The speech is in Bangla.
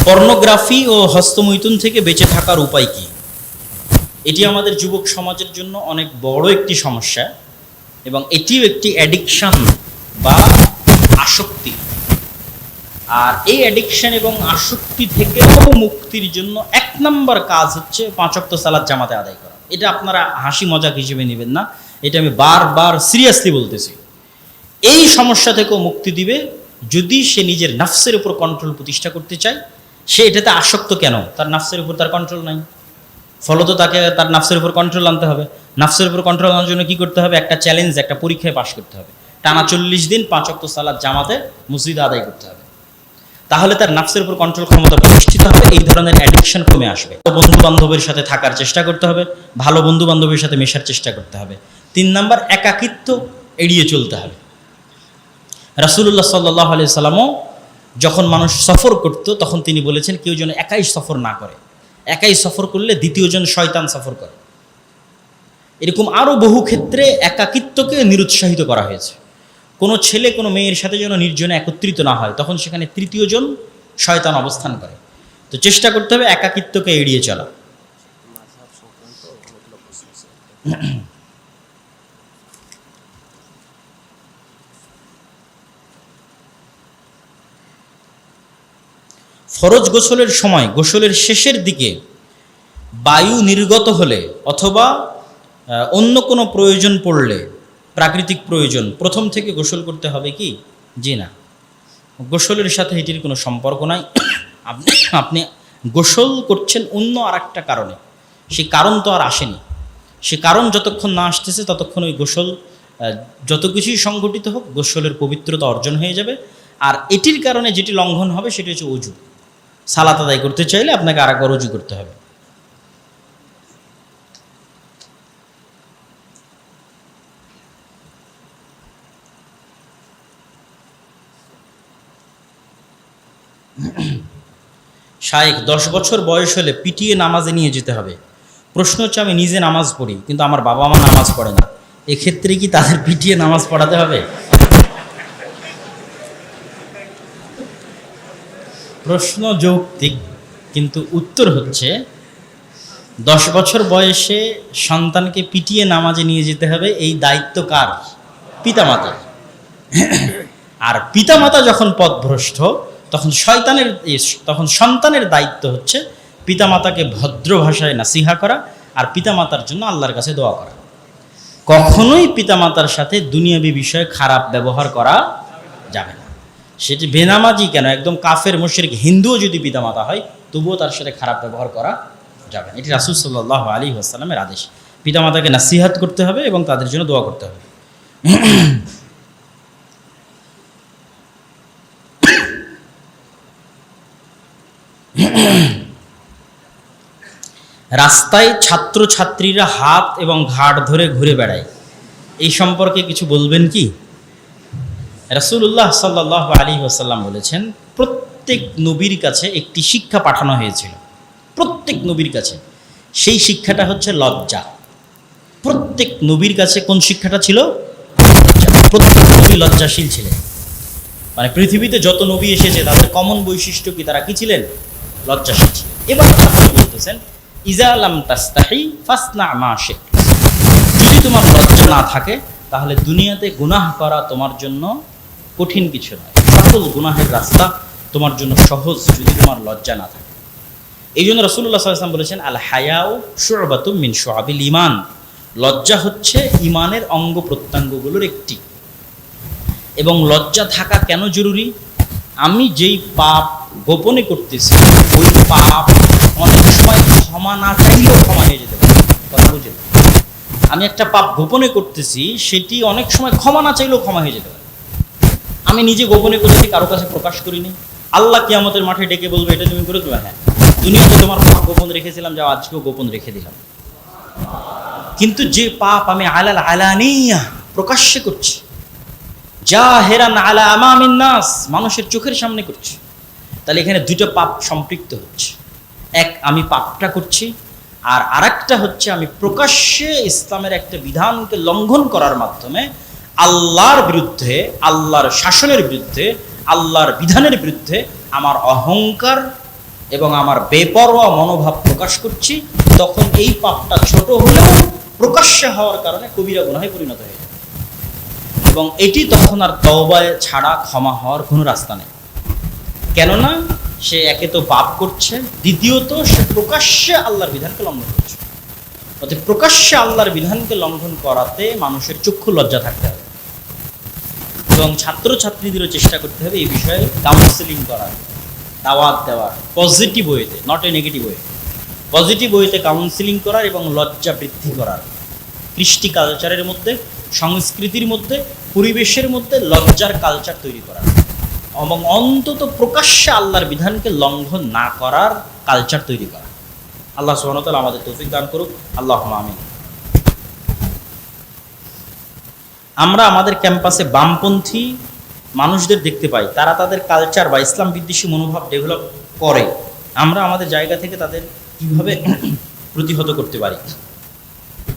পর্নোগ্রাফি ও হস্তমৈথুন থেকে বেঁচে থাকার উপায় কি? এটি আমাদের যুবক সমাজের জন্য অনেক বড় একটি সমস্যা এবং এটিও একটি অ্যাডিকশন বা আসক্তি। আর এই অ্যাডিকশন এবং আসক্তি থেকেও মুক্তির জন্য এক নম্বর কাজ হচ্ছে 5 ওয়াক্ত সালাত জামাতে আদায় করা। এটা আপনারা হাসি মজাক হিসেবে নেবেন না, এটা আমি বারবার সিরিয়াসলি বলতেছি। এই সমস্যা থেকেও মুক্তি দিবে যদি সে নিজের নাফসের উপর কন্ট্রোল প্রতিষ্ঠা করতে চায়। সে এটাতে আসক্ত কেন? তার নাফসের উপর তার কন্ট্রোল নাই, ফলত তাকে তার নাফসের উপর কন্ট্রোল আনতে হবে। নাফসের উপর কন্ট্রোল আনার জন্য কি করতে হবে? একটা চ্যালেঞ্জ, একটা পরীক্ষায় পাশ করতে হবে। টানা 40 দিন 5 ওয়াক্ত সালাত জামাতে মসজিদে আদায় করতে হবে। তাহলে তার নাফসের উপর কন্ট্রোল ক্ষমতা প্রতিষ্ঠিত হবে, এই ধরনের অ্যাডিকশন কমে আসবে। বন্ধু বান্ধবের সাথে থাকার চেষ্টা করতে হবে, ভালো বন্ধু বান্ধবের সাথে মেশার চেষ্টা করতে হবে। 3 নাম্বার, একাকিত্ব এড়িয়ে চলতে হবে। রাসূলুল্লাহ সাল্লাল্লাহু আলাইহি সাল্লামও যখন মানুষ সফর করত তখন তিনি বলেছেন কেউ যেন একাই সফর না করে। একাই সফর করলে দ্বিতীয়জন শয়তান সফর করে। এরকম আরও বহু ক্ষেত্রে একাকিত্বকে নিরুৎসাহিত করা হয়েছে। কোনো ছেলে কোনো মেয়ের সাথে যেন নির্জনে একত্রিত না হয়, তখন সেখানে তৃতীয়জন শয়তান অবস্থান করে। তো চেষ্টা করতে হবে একাকিত্বকে এড়িয়ে চলা। ফরজ গোসলের সময় গোসলের শেষের দিকে বায়ু নির্গত হলে অথবা অন্য কোনো প্রয়োজন পড়লে, প্রাকৃতিক প্রয়োজন, প্রথম থেকে গোসল করতে হবে কি? জি না, গোসলের সাথে এটির কোনো সম্পর্ক নাই। আপনি গোসল করছেন অন্য আর একটা কারণে, সেই কারণ তো আর আসেনি। সে কারণ যতক্ষণ না আসতেছে ততক্ষণ ওই গোসল, যত কিছুই সংঘটিত হোক, গোসলের পবিত্রতা অর্জন হয়ে যাবে। আর এটির কারণে যেটি লঙ্ঘন হবে সেটি হচ্ছে অজু। সালাত আদায় করতে চাইলে আপনাকে আরেকবার অজু করতে হবে। শায়েখ, 10 বছর বয়স হলে পিটিয়ে নামাজে নিয়ে যেতে হবে। প্রশ্ন হচ্ছে, আমি নিজে নামাজ পড়ি কিন্তু আমার বাবা মা নামাজ পড়ে না, এক্ষেত্রে কি তাদের পিটিয়ে নামাজ পড়াতে হবে? প্রশ্ন যৌক্তিক, কিন্তু উত্তর হচ্ছে 10 বছর বয়সে সন্তানকে পিটিয়ে নামাজে নিয়ে যেতে হবে, এই দায়িত্ব কার? পিতামাতার। আর পিতামাতা যখন পথভ্রষ্ট তখন সন্তানের দায়িত্ব হচ্ছে পিতামাতাকে ভদ্র ভাষায় নাসিহা করা আর পিতামাতার জন্য আল্লাহর কাছে দোয়া করা। কখনোই পিতামাতার সাথে দুনিয়াবী বিষয়ে খারাপ ব্যবহার করা যাবে না। সেটি বেনামাজি কেন, একদম কাফের মুশরিক হিন্দুও যদি পিতামাতা হয় তবুও তার সাথে খারাপ ব্যবহার করা যাবে না। এটি রাসূল সাল্লাল্লাহু আলাইহি ওয়াসাল্লামের আদেশ। পিতামাতাকে নাসিহাত করতে হবে এবং তাদের জন্য দোয়া করতে হবে। রাস্তায় ছাত্রছাত্রীরা হাত এবং ঘাড় ধরে ঘুরে বেড়ায়, এই সম্পর্কে কিছু বলবেন কি? রাসূলুল্লাহ সাল্লাল্লাহু আলাইহি ওয়াসাল্লাম বলেছেন, প্রত্যেক নবীর কাছে একটি শিক্ষা পাঠানো হয়েছিল, প্রত্যেক নবীর কাছে। সেই শিক্ষাটা হচ্ছে লজ্জা। প্রত্যেক নবীর কাছে কোন শিক্ষাটা ছিল? লজ্জা। প্রত্যেক নবী লজ্জাশীল ছিলেন। মানে পৃথিবীতে যত নবী এসেছে তাদের কমন বৈশিষ্ট্য কি? তারা কি ছিলেন? লজ্জাশীল ছিলেন। এবার আপনি বলতেছেন, ইজা লাম তাস্তাহি ফাসনা মা শি'ত। যদি তোমার লজ্জা না থাকে তাহলে দুনিয়াতে গুনাহ করা তোমার জন্য কঠিন কিছু নয়, সকল গুনাহের রাস্তা তোমার জন্য সহজ যদি তোমার লজ্জা না থাকে। এই জন্য রাসূলুল্লাহ সাল্লাল্লাহু আলাইহি ওয়াসাল্লাম বলেছেন, আল হায়াউ শু'বাতুম মিন শু'আবিল ঈমান। লজ্জা হচ্ছে ঈমানের অঙ্গ প্রত্যঙ্গগুলোর একটি। এবং লজ্জা থাকা কেন জরুরি? আমি যেই পাপ গোপনে করতেছি ওই পাপ অনেক সময় ক্ষমা না চাইলেও ক্ষমা হয়ে যেতে পারে। কথা বুঝেন? আমি একটা পাপ গোপনে করতেছি, সেটি অনেক সময় ক্ষমা না চাইলেও ক্ষমা হয়ে যেতে পারে। আমি নিজে গোপনে করেছি, কারো কাছে প্রকাশ করিনি। আল্লাহ কিয়ামতের মাঠে ডেকে বলবে, এটা তুমি করে দেবে? হ্যাঁ, দুনিয়াতে তোমার পাপ গোপন রেখেছিলাম, যাও আজকেও গোপন রেখে দিলাম। কিন্তু যে পাপ আমি আলাল আলানিয়া প্রকাশ্যে করছি, জাহেরান আলা আমামিন নাস, মানুষের চোখের সামনে করছি, তাহলে এখানে দুটো পাপ সম্পৃক্ত হচ্ছে। এক, আমি পাপটা করছি, আর আরেকটা হচ্ছে আমি প্রকাশ্যে ইসলামের একটা বিধানকে লঙ্ঘন করার মাধ্যমে আল্লাহর বিরুদ্ধে, আল্লাহর শাসনের বিরুদ্ধে, আল্লাহর বিধানের বিরুদ্ধে আমার অহংকার এবং আমার বেপরোয়া মনোভাব প্রকাশ করছি, তখন এই পাপটা ছোট হলেও প্রকাশ্যে হওয়ার কারণে কবিরা গুনাহে পরিণত হয়ে যায়, এবং এটি তখন আর তওবায় ছাড়া ক্ষমা হওয়ার কোনো রাস্তা নেই। কেননা সে একে তো পাপ করছে, দ্বিতীয়ত সে প্রকাশ্যে আল্লাহর বিধানকে লঙ্ঘন করছে। অর্থাৎ প্রকাশ্যে আল্লাহর বিধানকে লঙ্ঘন করাতে মানুষের চক্ষু লজ্জা থাকতে হবে, এবং ছাত্রছাত্রীদেরও চেষ্টা করতে হবে এই বিষয়ে কাউন্সেলিং করার, দাওয়াত দেওয়ার, পজিটিভ ওয়েতে, not a negative way, positive ওয়েতে কাউন্সেলিং করার এবং লজ্জা বৃদ্ধি করার। কৃষ্টি কালচারের মধ্যে, সংস্কৃতির মধ্যে, পরিবেশের মধ্যে লজ্জার কালচার তৈরি করার, এবং অন্তত প্রকাশ্যে আল্লাহর বিধানকে লঙ্ঘন না করার কালচার তৈরি করা। আল্লাহ সুবহানাহু ওয়া তাআলা আমাদের তৌফিক দান করুক, আল্লাহুম্মা আমিন। আমরা আমাদের ক্যাম্পাসে বামপন্থী মানুষদের দেখতে পাই, তারা তাদের কালচার বা ইসলাম বিদ্বেষী মনোভাব ডেভেলপ করে। আমরা আমাদের জায়গা থেকে তাদের কীভাবে প্রতিহত করতে পারি?